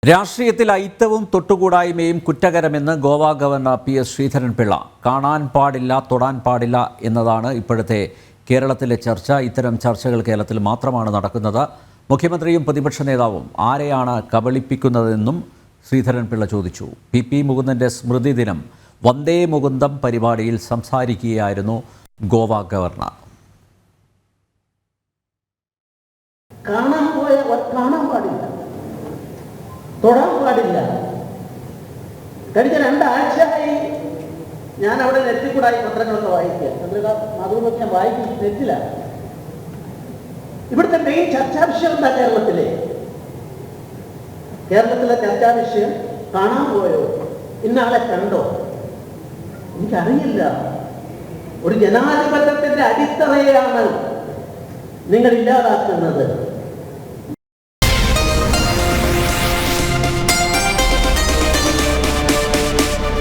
രാഷ്ട്രീയത്തിൽ ഐത്തവും തൊട്ടുകൂടായ്മയും കുറ്റകരമെന്ന് Goa governor PS Sreedharan Pillai. കാണാൻ പാടില്ല, തൊടാൻ പാടില്ല എന്നതാണ് ഇപ്പോഴത്തെ കേരളത്തിലെ ചർച്ച. ഇത്തരം ചർച്ചകൾ കേരളത്തിൽ മാത്രമാണ് നടക്കുന്നത്. മുഖ്യമന്ത്രിയും പ്രതിപക്ഷ നേതാവും ആരെയാണ് കബളിപ്പിക്കുന്നതെന്നും ശ്രീധരൻപിള്ള ചോദിച്ചു. PP മുകുന്ദൻ്റെ സ്മൃതി ദിനം വന്ദേ മുകുന്ദം പരിപാടിയിൽ സംസാരിക്കുകയായിരുന്നു ഗോവ ഗവർണർ. കാണാൻ പാടില്ല, തൊടാൻ പാടില്ല. കഴിഞ്ഞ 2 ആഴ്ചയായി ഞാൻ അവിടെ നെറ്റിൽ കൂടായി പത്രങ്ങളൊക്കെ വായിക്കുക. അതുകൊണ്ടൊക്കെ ഞാൻ വായിക്കും, നെറ്റിലാണ്. ഇവിടുത്തെ മെയിൻ ചർച്ചാ വിഷയം എന്താ? കേരളത്തിലെ ചർച്ചാ വിഷയം കാണാൻ പോയോ, ഇന്നാളെ കണ്ടോ? എനിക്കറിയില്ല. ഒരു ജനാധിപത്യത്തിന്റെ അടിത്തറയാണ് നിങ്ങൾ ഇല്ലാതാക്കുന്നത്.